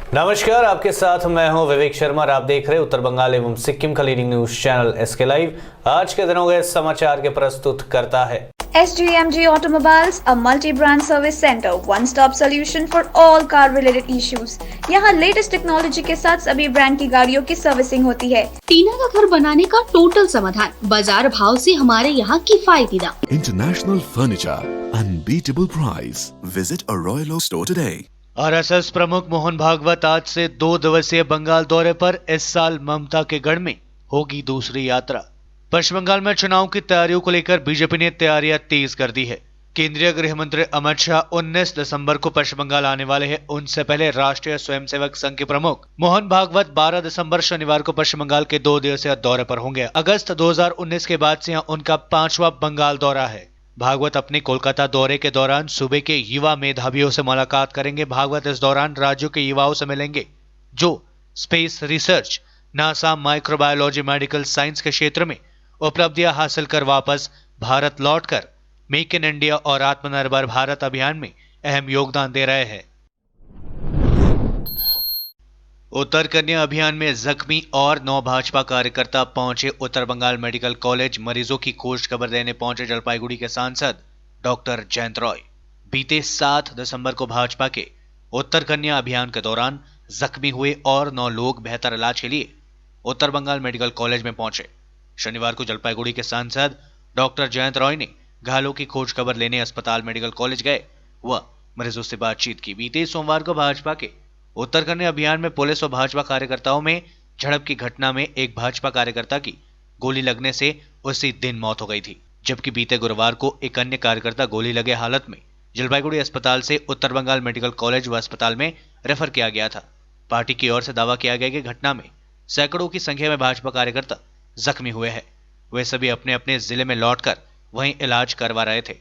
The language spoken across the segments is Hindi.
नमस्कार, आपके साथ मैं हूं विवेक शर्मा और आप देख रहे हैं उत्तर बंगाल एवं सिक्किम का leading news channel SK live. आज के दिनों के समाचार के प्रस्तुत करता है SGMG Automobiles, a multi-brand service center, one-stop solution for all car-related issues। यहाँ लेटेस्ट टेक्नोलॉजी के साथ सभी ब्रांड की गाड़ियों की सर्विसिंग होती है। टीना का घर बनाने का टोटल समाधान, बाजार भाव से हमारे यहाँ किफायती दाम। International Furniture, unbeatable price. Visit a Royal Oak store today. RSS प्रमुख मोहन भागवत आज से 2 दिवसीय बंगाल दौरे पर। इस साल ममता के गढ़ में होगी दूसरी यात्रा। पश्चिम बंगाल में चुनाव की तैयारियों को लेकर बीजेपी ने तैयारियां तेज कर दी है। केंद्रीय गृह मंत्री अमित शाह 19 दिसंबर को पश्चिम बंगाल आने वाले हैं। उनसे पहले राष्ट्रीय स्वयंसेवक संघ के प्रमुख मोहन भागवत 12 दिसंबर शनिवार को पश्चिम बंगाल के 2 दिवसीय दौरे पर होंगे। अगस्त 2019 के बाद से उनका 5वां बंगाल दौरा है। भागवत अपने कोलकाता दौरे के दौरान सूबे के युवा मेधावियों से मुलाकात करेंगे। भागवत इस दौरान राज्यों के युवाओं से मिलेंगे जो space research, NASA, microbiology, medical science के क्षेत्र में उपलब्धियां हासिल कर वापस भारत लौटकर मेक इन इंडिया और आत्मनिर्भर भारत अभियान में अहम योगदान दे रहे हैं। उत्तर कन्या अभियान में जख्मी और 9 भाजपा कार्यकर्ता पहुंचे उत्तर बंगाल मेडिकल कॉलेज। मरीजों की खोज खबर देने पहुंचे जलपाईगुड़ी के सांसद डॉक्टर जयंत रॉय। बीते 7 दिसंबर को भाजपा के उत्तर कन्या अभियान के दौरान जख्मी हुए और 9 लोग बेहतर इलाज के लिए उत्तर बंगाल मेडिकल कॉलेज में पहुंचे। शनिवार को जलपाईगुड़ी के सांसद डॉक्टर जयंत रॉय ने घायलों की खोज खबर लेने अस्पताल मेडिकल कॉलेज गए व मरीजों से बातचीत की। बीते सोमवार को भाजपा के उत्तर कन्या अभियान में पुलिस और भाजपा कार्यकर्ताओं में झड़प की घटना में एक भाजपा कार्यकर्ता की गोली लगने से उसी दिन मौत हो गई थी, जबकि बीते गुरुवार को एक अन्य कार्यकर्ता गोली लगे हालत में जलपाईगुड़ी अस्पताल से उत्तर बंगाल मेडिकल कॉलेज व अस्पताल में रेफर किया गया था। पार्टी की ओर से दावा किया गया कि घटना में सैकड़ों की संख्या में भाजपा कार्यकर्ता जख्मी हुए हैं। वे सभी अपने अपने जिले में लौटकर वहीं इलाज करवा रहे थे।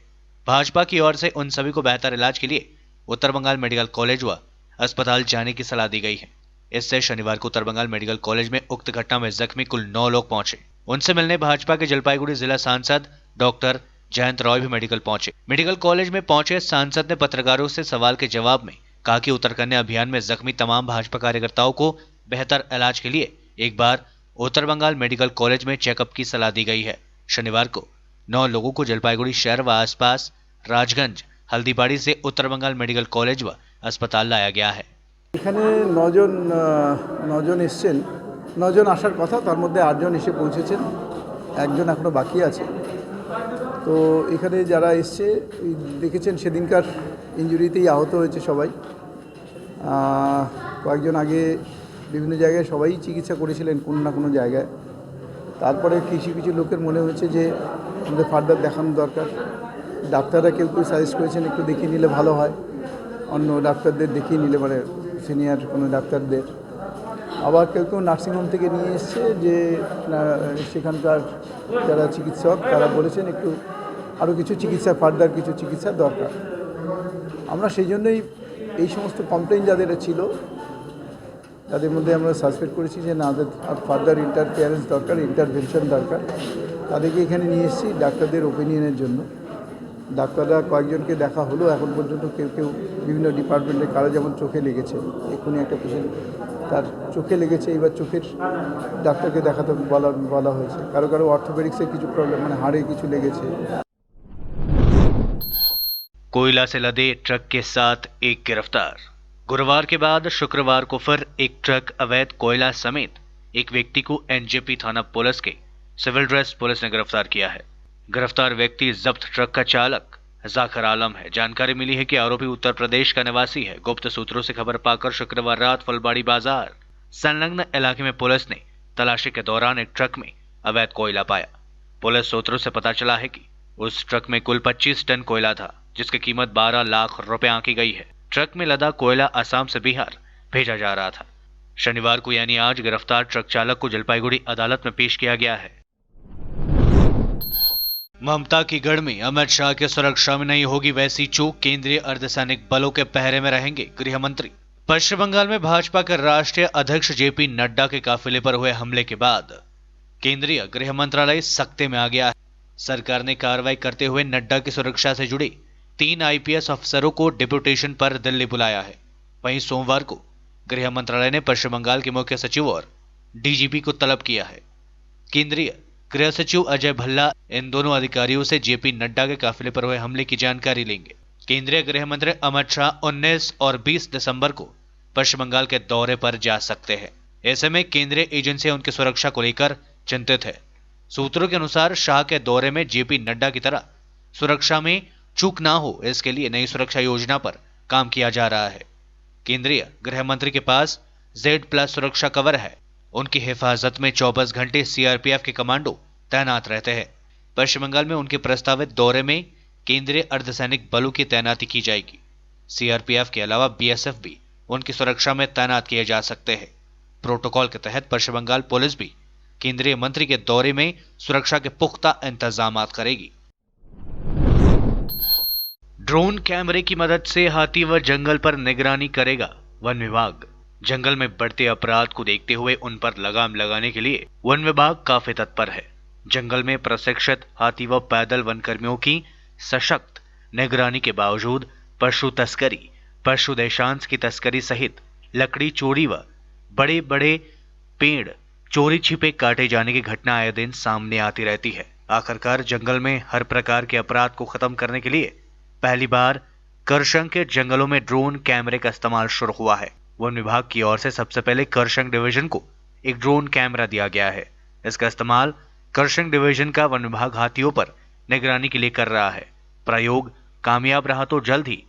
भाजपा की ओर से उन सभी को बेहतर इलाज के लिए उत्तर बंगाल मेडिकल कॉलेज व अस्पताल जाने की सलाह दी गई है। इससे शनिवार को उत्तर बंगाल मेडिकल कॉलेज में उक्त घटना में जख्मी कुल 9 लोग पहुंचे। उनसे मिलने भाजपा के जलपाईगुड़ी जिला सांसद डॉक्टर जयंत रॉय भी मेडिकल पहुंचे। मेडिकल कॉलेज में पहुंचे सांसद ने पत्रकारों से सवाल के जवाब में कहा कि उत्तर कन्या अभियान में जख्मी तमाम भाजपा कार्यकर्ताओं को बेहतर इलाज के लिए एक बार उत्तर बंगाल मेडिकल कॉलेज में चेकअप की सलाह दी गई है। शनिवार को 9 लोगों को जलपाईगुड़ी शहर व आसपास राजगंज, हल्दीबाड़ी से उत्तर बंगाल मेडिकल कॉलेज व अस्पताल लाया गया है। এখানে 9জন এসছেন, 9জন আসার কথা, তার মধ্যে 8জন এসে পৌঁছেছেন, একজন এখনো বাকি আছে। তো এখানে যারা এসছে দেখেছেন সেদিনকার ইনজুরিতেই আহত হয়েছে সবাই। কয়েকজন আগে বিভিন্ন জায়গায় সবাই চিকিৎসা করেছিলেন কোনো না কোনো জায়গায়। তারপরে কিছু লোকের মনে হয়েছে যে আমাদের ফার্দার দেখানো দরকার। ডাক্তাররা কেউ সাজেস্ট করেছেন একটু দেখিয়ে নিলে ভালো হয়, অন্য ডাক্তারদের দেখিয়ে নিলে, মানে সিনিয়র কোনো ডাক্তারদের। আবার কেউ নার্সিংহোম থেকে নিয়ে এসছে যে সেখানকার যারা চিকিৎসক তারা বলেছেন একটু আরও কিছু চিকিৎসা, ফার্দার কিছু চিকিৎসার দরকার। আমরা সেই জন্যই এই সমস্ত কমপ্লেন যাদের ছিল তাদের মধ্যে আমরা সাসপেক্ট করেছি যে না, আর ফার্দার ইন্টারফিয়ারেন্স দরকার, ইন্টারভেনশন দরকার। তাদেরকে এখানে নিয়ে এসেছি ডাক্তারদের ওপিনিয়নের জন্য। ডাক্তাররা কয়েকজনকে দেখা হলো এখন পর্যন্ত। কেউ বিভিন্ন ডিপার্টমেন্টে, কারো যেমন চোখে লেগেছে, এক্ষুনি একটা পেশেন্ট তার চোখে লেগেছে, এবার চোখের ডাক্তারকে দেখাতে বলা হয়েছে। কারো অর্থোপেডিক্সের কিছু প্রবলেম, মানে হাড়ে কিছু লেগেছে। कोयला से लदे ट्रक के साथ एक गिरफ्तार। गुरुवार के बाद शुक्रवार को फिर एक ट्रक अवैध कोयला समेत एक व्यक्ति को एनजेपी थाना पुलिस के सिविल ड्रेस पुलिस ने गिरफ्तार किया है। गिरफ्तार व्यक्ति जब्त ट्रक का चालक जाकिर आलम है। जानकारी मिली है कि आरोपी उत्तर प्रदेश का निवासी है। गुप्त सूत्रों से खबर पाकर शुक्रवार रात फुलबाड़ी बाजार संलग्न इलाके में पुलिस ने तलाशी के दौरान एक ट्रक में अवैध कोयला पाया। पुलिस सूत्रों से पता चला है कि उस ट्रक में कुल 25 टन कोयला था, जिसकी कीमत 12 लाख रुपए आंकी गई है। ट्रक में लदा कोयला असम से बिहार भेजा जा रहा था। शनिवार को यानी आज गिरफ्तार ट्रक चालक को जलपाईगुड़ी अदालत में पेश किया गया है। ममता की गढ़ में अमित शाह की सुरक्षा में नहीं होगी वैसी चूक। केंद्रीय अर्धसैनिक बलों के पहरे में रहेंगे गृह मंत्री। पश्चिम बंगाल में भाजपा के राष्ट्रीय अध्यक्ष जेपी नड्डा के काफिले पर हुए हमले के बाद केंद्रीय गृह मंत्रालय सख्ते में आ गया है। सरकार ने कार्रवाई करते हुए नड्डा की सुरक्षा से जुड़े 3 आईपीएस अफसरों को डिप्यूटेशन पर दिल्ली बुलाया है। वहीं सोमवार को गृह मंत्रालय ने पश्चिम बंगाल के मुख्य सचिव और डीजीपी को तलब किया है। केंद्रीय गृह सचिव अजय भल्ला इन दोनों अधिकारियों से जेपी नड्डा के काफिले पर हुए हमले की जानकारी लेंगे। केंद्रीय गृह मंत्री अमित शाह 19 और 20 दिसंबर को पश्चिम बंगाल के दौरे पर जा सकते हैं। ऐसे में केंद्रीय एजेंसियां उनकी सुरक्षा को लेकर चिंतित है। सूत्रों के अनुसार शाह के दौरे में जेपी नड्डा की तरह सुरक्षा में चूक ना हो, इसके लिए नई सुरक्षा योजना पर काम किया जा रहा है। केंद्रीय गृह मंत्री के पास Z+ सुरक्षा कवर है। उनकी हिफाजत में 24 घंटे सीआरपीएफ के कमांडो तैनात रहते हैं। पश्चिम बंगाल में उनके प्रस्तावित दौरे में केंद्रीय अर्धसैनिक बलों की तैनाती की जाएगी। सीआरपीएफ के अलावा बीएसएफ भी उनकी सुरक्षा में तैनात किए जा सकते हैं। प्रोटोकॉल के तहत पश्चिम बंगाल पुलिस भी केंद्रीय मंत्री के दौरे में सुरक्षा के पुख्ता इंतजाम करेगी। ड्रोन कैमरे की मदद से हाथी व जंगल पर निगरानी करेगा वन विभाग। जंगल में बढ़ते अपराध को देखते हुए उन पर लगाम लगाने के लिए वन विभाग काफी तत्पर है। जंगल में प्रशिक्षित हाथी व पैदल वन कर्मियों की सशक्त निगरानी के बावजूद पशु तस्करी, पशु देशांश की तस्करी सहित लकड़ी चोरी व बड़े बड़े पेड़ चोरी छिपे काटे जाने की घटना आए दिन सामने आती रहती है। आखिरकार जंगल में हर प्रकार के अपराध को खत्म करने के लिए पहली बार करशंग के जंगलों में ड्रोन कैमरे का इस्तेमाल शुरू हुआ है। वन विभाग की ओर से सबसे पहले करशंग डिवीजन को एक ड्रोन कैमरा दिया गया है। इसका इस्तेमाल करशंग डिवीजन का वन विभाग हाथियों पर निगरानी के लिए कर रहा है। प्रयोग कामयाब रहा तो जल्द ही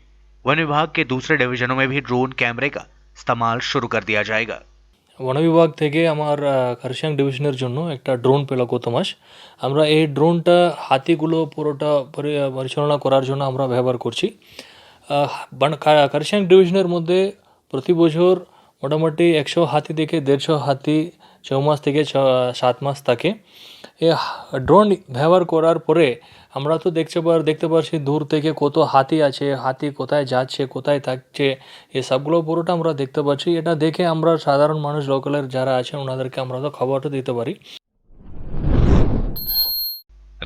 वन विभाग के दूसरे डिवीजनों में भी ड्रोन कैमरे का इस्तेमाल शुरू कर दिया जाएगा। वन विभाग থেকে আমার কারশিয়াং ডিভিশনের জন্য একটা ড্রোন পেল গত মাস। আমরা এই ড্রোনটা হাতিগুলো পুরোটা পরিচালনা করার জন্য আমরা ব্যবহার করছি। কারশিয়াং ডিভিশনের মধ্যে প্রতি বছর মোটামুটি 100 হাতি থেকে 150 হাতি 6 মাস থেকে 7 মাস থাকে। এই ড্রোন ব্যবহার করার পরে আমরা তো দেখতে পাচ্ছি দূর থেকে কত হাতি আছে, হাতি কোথায় যাচ্ছে, কোথায় থাকছে, এই সবগুলো পুরোটা আমরা দেখতে পাচ্ছি। এটা দেখে আমরা সাধারণ মানুষ লোকালের যারা আছেন ওনাদেরকে আমরা তো খবরটা দিতে পারি।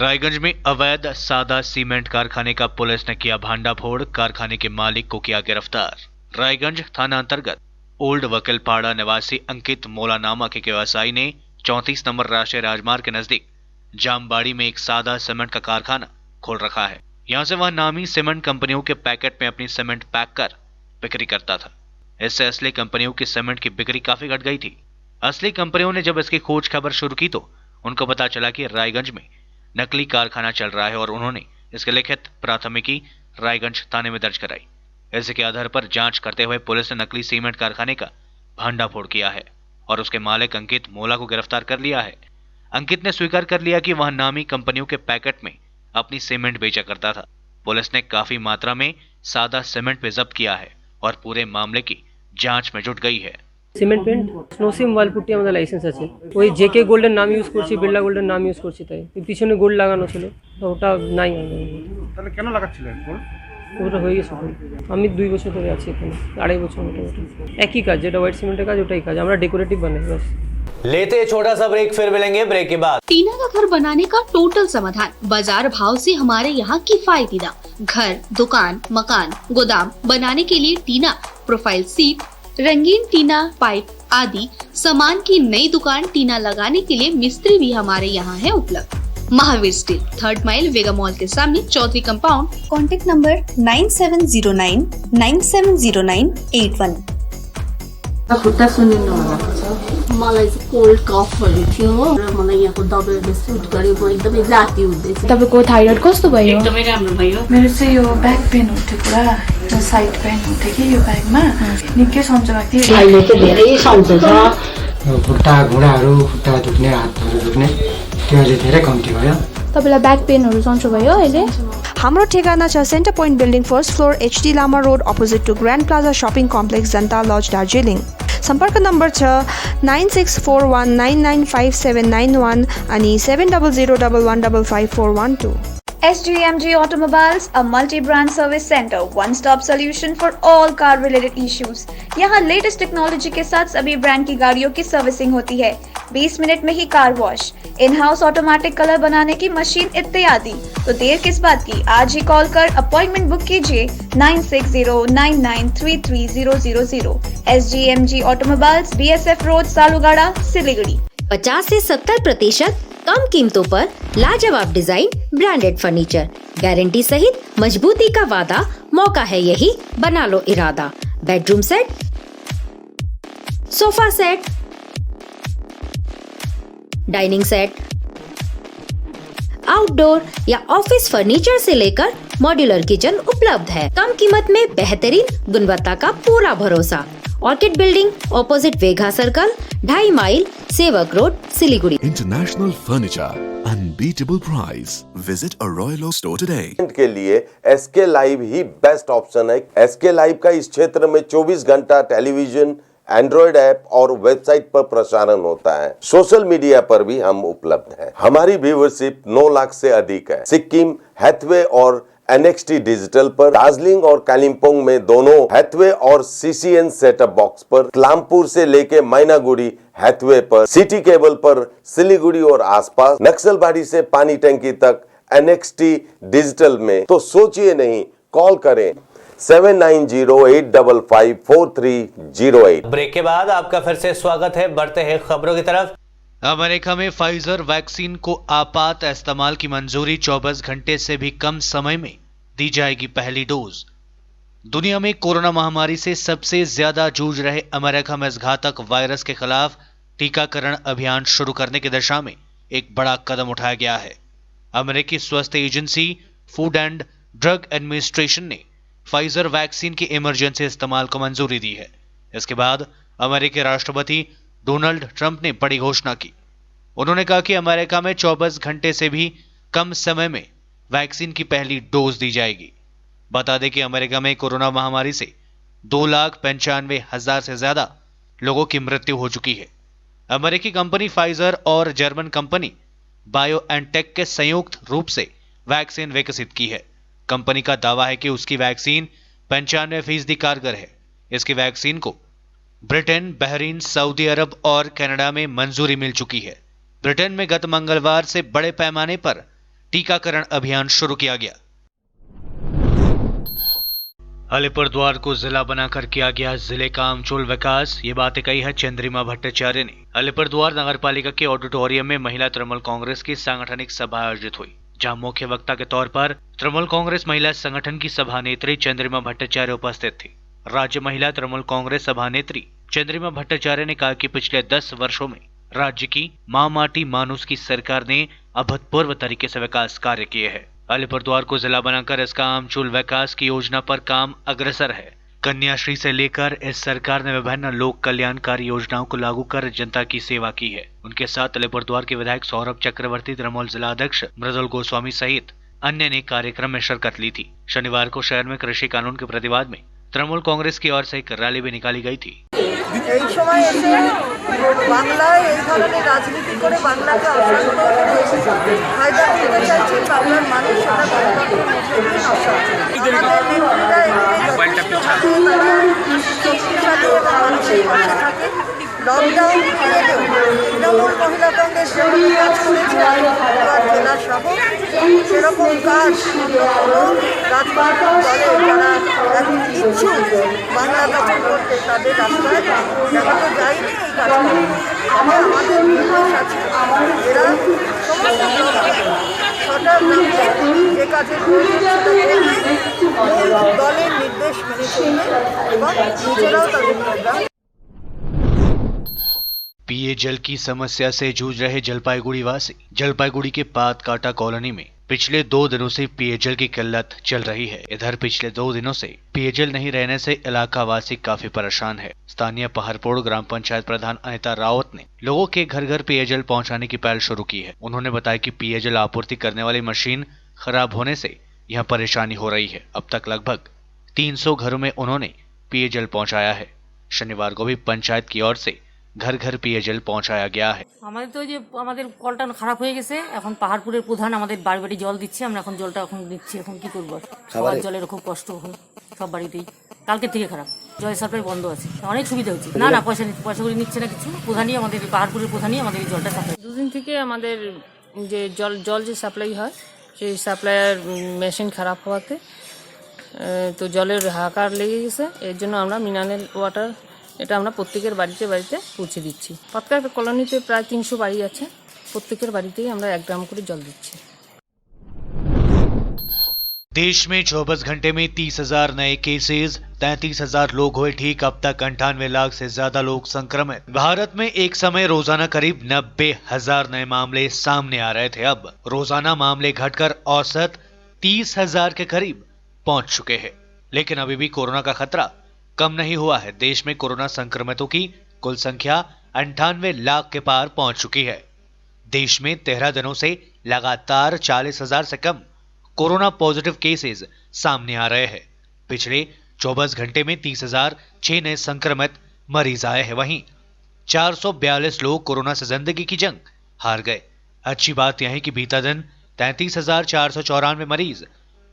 रायगंज में अवैध सादा सीमेंट कारखाने का पुलिस ने किया भांडाफोड़, कारखाने के मालिक को किया गिरफ्तार। रायगंज थाना अंतर्गत ओल्ड वकीलपाड़ा निवासी अंकित मोला नामक एक व्यवसायी ने 34 नंबर राष्ट्रीय राजमार्ग के नजदीक जामबाड़ी में एक सादा सीमेंट का कारखाना खोल रखा है। यहां से वह नामी सीमेंट कंपनियों के पैकेट में अपनी सीमेंट पैक कर बिक्री करता था। इससे असली कंपनियों की सीमेंट की बिक्री काफी घट गई थी। असली कंपनियों ने जब इसकी खोज खबर शुरू की तो उनको पता चला कि रायगंज में नकली कारखाना चल रहा है और उन्होंने इसके लिखित प्राथमिकी रायगंज थाने में दर्ज कराई। इसी के आधार पर जांच करते हुए पुलिस ने नकली सीमेंट कारखाने का भांडाफोड़ किया है और उसके मालिक अंकित मोला को गिरफ्तार कर लिया है। अंकित ने स्वीकार कर लिया कि वह नामी कंपनियों के पैकेट में अपनी सीमेंट बेचा करता था। पुलिस ने काफी मात्रा में सादा सीमेंट भी जब्त किया है और पूरे मामले की जांच में जुट गई है। সিমেন্ট পেন্ট স্নোসিম ওয়ালপুটি আমাদের লাইসেন্স আছে। ওই জেকে গোল্ডের নাম ইউজ করছি, বিড়লা গোল্ডের নাম ইউজ করছি, তাই পিছনে গোল্ড লাগানো ছিল তো ওটা নাই। তাহলে কেন লাগাচ্ছিলেন গোল্ড? ওটা হয়ে গেছে। আমি 2 বছর ধরে আছি এখানে, 2.5 বছর মোটামুটি। একই কাজ, যেটা হোয়াইট সিমেন্টের কাজ ওটাই কাজ, আমরা ডেকোরেটিভ বানাই बस। लेते छोटा सा ब्रेक, फिर मिलेंगे ब्रेक के बाद। टीना का घर बनाने का टोटल समाधान बाजार भाव से हमारे यहाँ किफायती दाम। घर, दुकान, मकान, गोदाम बनाने के लिए टीना, प्रोफाइल सीट, रंगीन टीना, पाइप आदि सामान की नई दुकान टीना लगाने के लिए मिस्त्री भी हमारे यहाँ है उपलब्ध। महावीर स्टील, 3rd माइल वेगा मॉल के सामने, चौधरी कंपाउंड। Contact number 9709970981। खुट्टा सुनिनु भएको छ। मलाई चाहिँ कोल्ड कफहरू थियो र मलाई यहाँको दबाईले सुट गर्यो। म एकदमै जाती हुँदैछ। तपाईको थाइरोइड कस्तो भयो? एकदमै राम्रो भयो। मेरो चाहिँ यो ब्याक पेन हुन्थ्यो पुरा, यो साइड पेन हुन्थ्यो कि यो ब्याकमा निकै सन्चो भएको थियो। अहिले चाहिँ धेरै सन्चो छ। खुट्टा घुँडाहरू, खुट्टा दुख्ने, हातहरू दुख्ने त्यो अहिले धेरै कम्ती भयो। तपाईलाई ब्याक पेनहरू सन्चो भयो अहिले? हाम्रो ठेगाना छ centre point building, 1st floor, HD Lama road, opposite to grand plaza shopping complex, Janata lodge, Darjeeling. सम्पर्क नम्बर छ 9641995791 अनि 7001155412। SGMG Automobiles, a multi-brand service center, one-stop solution for all car-related issues. यहाँ लेटेस्ट टेक्नोलॉजी के साथ सभी ब्रांड की गाड़ियों की सर्विसिंग होती है। 20 मिनट में ही car wash, in house automatic colour बनाने की मशीन इत्यादि। तो देर किस बात की, आज ही कॉल कर अपॉइंटमेंट बुक कीजिए 9609933000। SGMG automobiles, BSF road, Salugara, Siliguri. 50 से 70% कम कीमतों पर लाजवाब डिजाइन, ब्रांडेड फर्नीचर, गारंटी सहित मजबूती का वादा। मौका है यही, बना लो इरादा। Bedroom set, sofa set, dining set, outdoor या ऑफिस फर्नीचर से लेकर मॉड्यूलर किचन उपलब्ध है। कम कीमत में बेहतरीन गुणवत्ता का पूरा भरोसा। Orchid building, opposite Vega circle, 2.5 mile, Sevoke road, Siliguri. International Furniture, unbeatable price. Visit a Royal Oak store today. के लिए SK लाइव ही बेस्ट ऑप्शन है। SK लाइव का इस क्षेत्र में 24 घंटा टेलीविजन, एंड्रॉइड ऐप और वेबसाइट पर प्रसारण होता है। सोशल मीडिया पर भी हम उपलब्ध हैं। हमारी व्यूवरशिप 9 लाख से अधिक है। सिक्किम, हैथवे और NXT डिजिटल पर, दार्जिलिंग और कालिम्पोंग में दोनों हैथवे और CCN सेटअप बॉक्स पर, क्लामपुर से लेके मैनागुड़ी हैथवे पर, सिटी केबल पर, सिलीगुड़ी और आसपास, नक्सलबाड़ी से पानी टंकी तक NXT डिजिटल में। तो सोचिए नहीं, कॉल करें 7908554308। ब्रेक के बाद आपका फिर से स्वागत है। बढ़ते हैं खबरों की तरफ। अमेरिका में फाइजर वैक्सीन को आपात इस्तेमाल की मंजूरी, 24 घंटे से भी कम समय में दी जाएगी पहली डोज। दुनिया में कोरोना महामारी से सबसे ज्यादा जूझ रहे अमेरिका में इस घातक वायरस के खिलाफ टीकाकरण अभियान शुरू करने की दिशा में एक बड़ा कदम उठाया गया है। अमेरिकी स्वास्थ्य agency food and drug administration ने फाइजर वैक्सीन के इमरजेंसी इस्तेमाल को मंजूरी दी है। इसके बाद अमेरिकी राष्ट्रपति डोनाल्ड ट्रंप ने बड़ी घोषणा की। उन्होंने कहा कि अमेरिका में 24 घंटे से भी कम समय में वैक्सीन की पहली डोज दी जाएगी। बता दें कि अमेरिका में कोरोना महामारी से 2,95,000 से ज्यादा लोगों की मृत्यु हो चुकी है। अमेरिकी कंपनी फाइजर और जर्मन कंपनी बायोएनटेक के संयुक्त रूप से वैक्सीन विकसित की है। कंपनी का दावा है कि उसकी वैक्सीन 95% कारगर है। इसकी वैक्सीन को ब्रिटेन, बहरीन, सऊदी अरब और कनाडा में मंजूरी मिल चुकी है। ब्रिटेन में गत मंगलवार से बड़े पैमाने पर टीकाकरण अभियान शुरू किया गया। अलीपुरद्वार को जिला बनाकर किया गया जिले का आमचूल विकास, ये बातें कही है चंद्रिमा भट्टाचार्य ने। अलीपुरद्वार नगर पालिका के ऑडिटोरियम में महिला तृणमूल कांग्रेस की सांगठनिक सभा आयोजित हुई, जहां मुख्य वक्ता के तौर पर तृणमूल कांग्रेस महिला संगठन की सभानेत्री चंद्रिमा भट्टाचार्य उपस्थित थी। राज्य महिला तृणमूल कांग्रेस सभानेत्री चंद्रिमा भट्टाचार्य ने कहा कि पिछले 10 वर्षों में राज्य की मां माटी मानुस की सरकार ने अभूतपूर्व तरीके से विकास कार्य किए हैं। अलीपुरद्वार को जिला बनाकर इसका आमचूल विकास की योजना पर काम अग्रसर है। कन्याश्री से लेकर इस सरकार ने विभिन्न लोक कल्याणकारी योजनाओं को लागू कर जनता की सेवा की है। उनके साथ अलीपुरद्वार के विधायक सौरभ चक्रवर्ती, तृणमूल जिला अध्यक्ष मृदुल गोस्वामी सहित अन्य ने कार्यक्रम में शिरकत ली थी। शनिवार को शहर में कृषि कानून के प्रतिवाद में तृणमूल कांग्रेस की ओर से एक रैली भी निकाली गई थी। এই সময় এসে বাংলায় এই ধরনের রাজনীতি করে বাংলাকে অশান্ত করে ফায়দা তুলতে চাইছেন বাংলার মানুষ, সেটা গণতন্ত্রের মধ্যে দিয়ে নষ্ট হচ্ছে। আমাদের নেত্রীরা তারা শক্তিশালী এবং মানুষের পাশে থাকে। লকডাউন পিরিয়ডেও তৃণমূল মহিলা কংগ্রেস যেভাবে কাজ করেছে আলিপুরদুয়ার জেলা সহ, সেরকম কাজ কোনো রাজনৈতিক দলে যারা এখন ইচ্ছুক বাংলা দখল করতে তাদের রাস্তায় দেখানো যায়নি এই কাজ করে। তবে আমাদের নির্দেশ আছে এরা সমস্ত ব্লকে 6টা গ্রামে যে কাজের প্রয়োজন দলের নির্দেশ মেনে চলবে এবং নিজেরাও তাদের প্রোগ্রাম। पेयजल की समस्या से जूझ रहे जलपाईगुड़ी वासी। जलपाईगुड़ी के पातकाटा कॉलोनी में पिछले 2 दिनों से पेयजल की किल्लत चल रही है। इधर पिछले 2 दिनों से पेयजल नहीं रहने से इलाका वासी काफी परेशान है। स्थानीय पहाड़पोड़ ग्राम पंचायत प्रधान अनिता रावत ने लोगों के घर घर पेयजल पहुंचाने की पहल शुरू की है। उन्होंने बताया कि पेयजल आपूर्ति करने वाली मशीन खराब होने से यह परेशानी हो रही है। अब तक लगभग 300 घरों में उन्होंने पेयजल पहुँचाया है। शनिवार को भी पंचायत की ओर से घर घर पेयजल पहुंचाया गया है। আমাদের তো যে আমাদের কলটা খারাপ হয়ে গেছে, এখন পাহাড়পুরের প্রধান আমাদের বাড়ি বাড়ি জল দিচ্ছে, আমরা এখন জলটা এখন দিচ্ছি। এখন কি করবো, সবার জলের খুব কষ্ট, এখন সব বাড়িতেই কালকে থেকে খারাপ। জল সাপ্লাই বন্ধ আছে, অনেক সুবিধা হচ্ছে। না না পয়সা করে নিচ্ছে না কিছু, প্রধানই আমাদের পাহাড়পুরের প্রধানই আমাদের এই জলটা সাপ্লাই। দুদিন থেকে আমাদের যে জল যে সাপ্লাই হয় সেই সাপ্লাইয়ের মেশিন খারাপ হওয়াতে তো জলের হাহাকার লেগে গেছে। এর জন্য আমরা মিনারেল ওয়াটার এটা আমরা প্রত্যেকের বাড়িতে বাড়িতে পৌঁছে দিচ্ছি। পাতকা কলোনিতে প্রায় 300 বাড়ি আছে, প্রত্যেকের বাড়িতেই আমরা 1 গ্রাম করে জল দিচ্ছি। देश में 24 घंटे में 30,000 नए केसेस, 33,000 लोग हुए ठीक। अब तक 98 लाख से ज्यादा लोग संक्रमित। भारत में एक समय रोजाना करीब 90,000 नए मामले सामने आ रहे थे। अब रोजाना मामले घटकर औसत 30,000 के करीब पहुंच चुके हैं। लेकिन अभी भी कोरोना का खतरा कम नहीं हुआ है। देश में कोरोना संक्रमितों की कुल संख्या 98 लाख के पार पहुंच चुकी है। देश में 13 दिनों से लगातार 40,000 से कम कोरोना पॉजिटिव केसेस सामने आ रहे हैं। पिछले 24 घंटे में 30,006 नए संक्रमित मरीज आए हैं। वहीं 442 लोग कोरोना से जिंदगी की जंग हार गए। अच्छी बात यह है कि बीता दिन 33,494 मरीज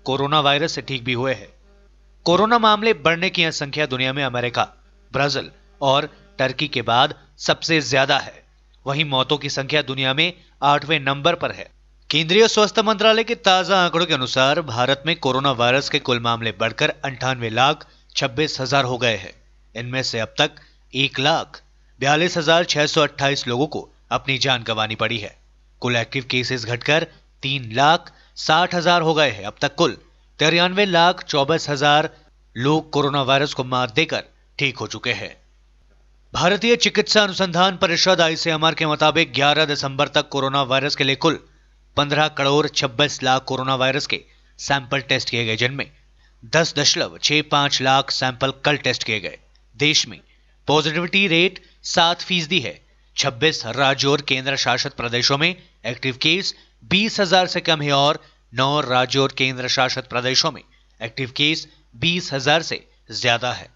कोरोना वायरस से ठीक भी हुए हैं। कोरोना मामले बढ़ने की यह संख्या दुनिया में अमेरिका, ब्राजील और टर्की के बाद सबसे ज्यादा है। वहीं मौतों की संख्या दुनिया में 8वें नंबर पर है। केंद्रीय स्वास्थ्य मंत्रालय के ताजा आंकड़ों के अनुसार भारत में कोरोना वायरस के कुल मामले बढ़कर 98,26,000 हो गए हैं। इनमें से अब तक 1,42,628 लोगों को अपनी जान गंवानी पड़ी है। कुल एक्टिव केसेस घटकर 3,60,000 हो गए हैं। अब तक कुल 93,24,000 लोग कोरोना वायरस को मात देकर ठीक हो चुके हैं। भारतीय चिकित्सा अनुसंधान परिषद ICMR के मुताबिक 11 दिसंबर तक कोरोना वायरस के लिए कुल 15,26 लाख कोरोना वायरस के सैंपल टेस्ट किए गए, जिनमें 10.65 लाख सैंपल कल टेस्ट किए गए। देश में पॉजिटिविटी रेट 7% है। 26 राज्यों और केंद्र शासित प्रदेशों में एक्टिव केस 20,000 से कम है और 9 राज्यों और केंद्र शासित प्रदेशों में एक्टिव केस 20,000 से ज्यादा है।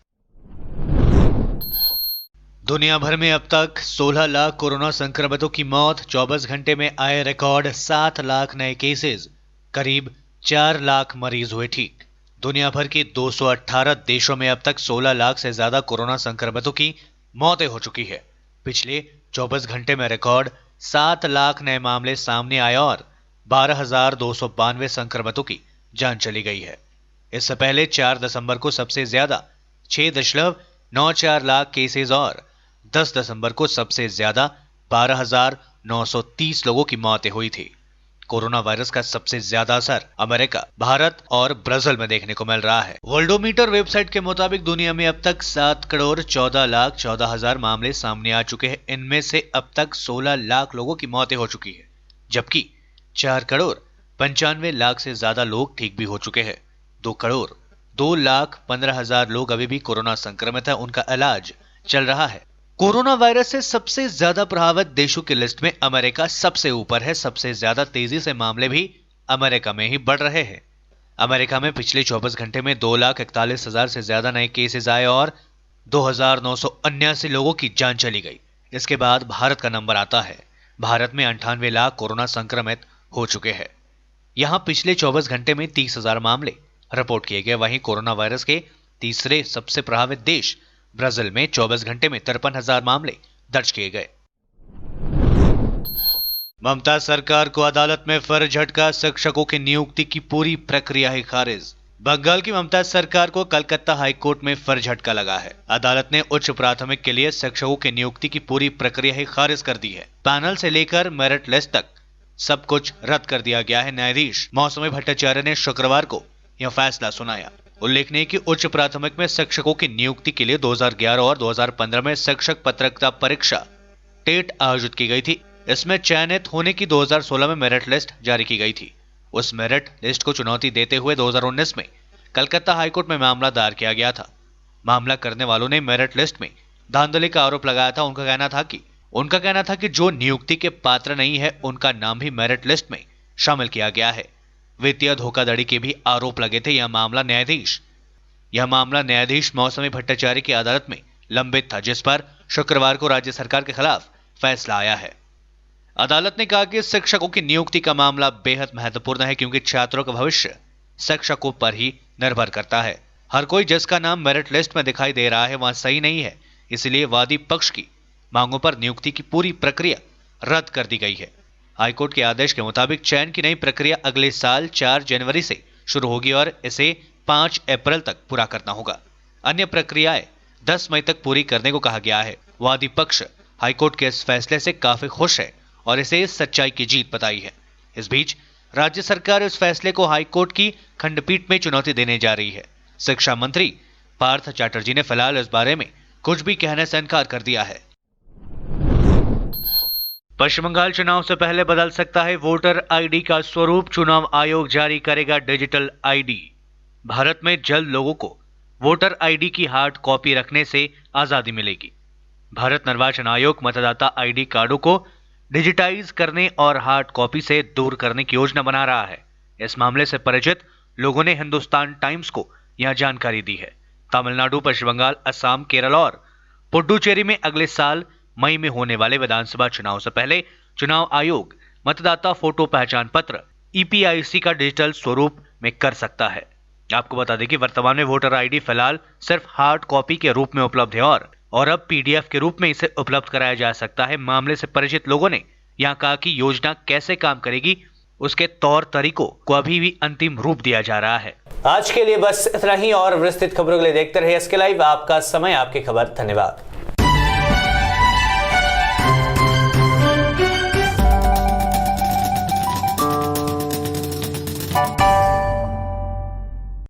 दुनिया भर में अब तक 16 लाख कोरोना संक्रमितों की मौत। 24 घंटे में आए रिकॉर्ड 7 लाख नए केसेस, करीब 4 लाख मरीज हुए ठीक। दुनिया भर के 218 देशों में अब तक 16 लाख से ज्यादा कोरोना संक्रमितों की मौतें हो चुकी है। पिछले 24 घंटे में रिकॉर्ड 7 लाख नए मामले सामने आए और 12,292 संक्रमितों की जान चली गई है। इससे पहले 4 दिसंबर को सबसे ज्यादा 6.94 लाख केसेस और 10 दिसंबर को सबसे ज्यादा 12,930 लोगों की मौतें हुई थी। कोरोना वायरस का सबसे ज्यादा असर अमेरिका, भारत और ब्राजील में देखने को मिल रहा है। वर्ल्डोमीटर वेबसाइट के मुताबिक दुनिया में अब तक 7,14,14,000 मामले सामने आ चुके हैं। इनमें से अब तक 16 लाख लोगों की मौतें हो चुकी है, जबकि 4,95,00,000 से ज्यादा लोग ठीक भी हो चुके हैं। 2,02,15,000 लोग अभी भी कोरोना संक्रमित है, उनका इलाज चल रहा है। कोरोना वायरस से सबसे ज्यादा प्रभावित देशों की लिस्ट में अमेरिका सबसे ऊपर है। सबसे ज्यादा तेजी से मामले भी अमेरिका में ही बढ़ रहे हैं। अमेरिका में पिछले 24 घंटे में 2,41,000 से ज्यादा नए केसेस आए और 2,979 लोगों की जान चली गई। इसके बाद भारत का नंबर आता है। भारत में 98 लाख कोरोना संक्रमित हो चुके हैं। यहां पिछले 24 घंटे में 30,000 मामले रिपोर्ट किए गए। वहीं कोरोना वायरस के तीसरे सबसे प्रभावित देश ब्राजील में 24 घंटे में 53,000 मामले दर्ज किए गए। ममता सरकार को अदालत में फिर झटका, शिक्षकों की नियुक्ति की पूरी प्रक्रिया ही खारिज। बंगाल की ममता सरकार को कलकत्ता हाईकोर्ट में फिर झटका लगा है। अदालत ने उच्च प्राथमिक के लिए शिक्षकों की नियुक्ति की पूरी प्रक्रिया ही खारिज कर दी है। पैनल से लेकर मेरिट लिस्ट तक सब कुछ रद्द कर दिया गया है। न्यायाधीश मौसमी भट्टाचार्य ने शुक्रवार को यह फैसला सुनाया। उल्लेखनीय है कि उच्च प्राथमिक में शिक्षकों की नियुक्ति के लिए 2011 और 2015 में शिक्षक पात्रता परीक्षा टेट आयोजित की गई थी। इसमें चयनित होने की 2016 में मेरिट लिस्ट जारी की गई थी। उस मेरिट लिस्ट को चुनौती देते हुए 2019 में कलकत्ता हाईकोर्ट में मामला दायर किया गया था। मामला करने वालों ने मेरिट लिस्ट में धांधली का आरोप लगाया था। उनका कहना था कि जो नियुक्ति के पात्र नहीं है उनका नाम भी मेरिट लिस्ट में शामिल किया गया है। वित्तीय धोखाधड़ी के भी आरोप लगे थे। यह मामला न्यायाधीश मौसमी भट्टाचार्य की अदालत में लंबित था, जिस पर शुक्रवार को राज्य सरकार के खिलाफ फैसला आया है। अदालत ने कहा कि शिक्षकों की नियुक्ति का मामला बेहद महत्वपूर्ण है, क्योंकि छात्रों का भविष्य शिक्षकों पर ही निर्भर करता है। हर कोई जिसका नाम मेरिट लिस्ट में दिखाई दे रहा है वहां सही नहीं है, इसलिए वादी पक्ष की मांगों पर नियुक्ति की पूरी प्रक्रिया रद्द कर दी गई है। हाईकोर्ट के आदेश के मुताबिक चयन की नई प्रक्रिया अगले साल 4 जनवरी से शुरू होगी और इसे 5 अप्रैल तक पूरा करना होगा। अन्य प्रक्रियाएं 10 मई तक पूरी करने को कहा गया है। वादी पक्ष हाईकोर्ट के इस फैसले से काफी खुश है और इसे सच्चाई की जीत बताई है। इस बीच राज्य सरकार इस फैसले को हाईकोर्ट की खंडपीठ में चुनौती देने जा रही है। शिक्षा मंत्री पार्थ चैटर्जी ने फिलहाल इस बारे में कुछ भी कहने से इनकार कर दिया है। पश्चिम बंगाल चुनाव से पहले बदल सकता है वोटर आईडी का स्वरूप, चुनाव आयोग जारी करेगा डिजिटल आईडी। भारत में जल्द लोगों को वोटर आईडी की हार्ड कॉपी रखने से आजादी मिलेगी। भारत निर्वाचन आयोग मतदाता आईडी कार्डों को डिजिटाइज करने और हार्ड कॉपी से दूर करने की योजना बना रहा है। इस मामले से परिचित लोगों ने हिंदुस्तान टाइम्स को यह जानकारी दी है। तमिलनाडु, पश्चिम बंगाल, असम, केरल और पुडुचेरी में अगले साल मई में होने वाले विधानसभा चुनाव से पहले चुनाव आयोग मतदाता फोटो पहचान पत्र EPIC का डिजिटल स्वरूप में कर सकता है। आपको बता दें कि वर्तमान में वोटर आईडी फिलहाल सिर्फ हार्ड कॉपी के रूप में उपलब्ध है और अब PDF के रूप में इसे उपलब्ध कराया जा सकता है। मामले से परिचित लोगों ने यहाँ कहा कि योजना कैसे काम करेगी, उसके तौर तरीकों को अभी भी अंतिम रूप दिया जा रहा है। आज के लिए बस इतना ही और विस्तृत खबरों के लिए देखते रहिए SK लाइव। आपका समय, आपकी खबर। धन्यवाद।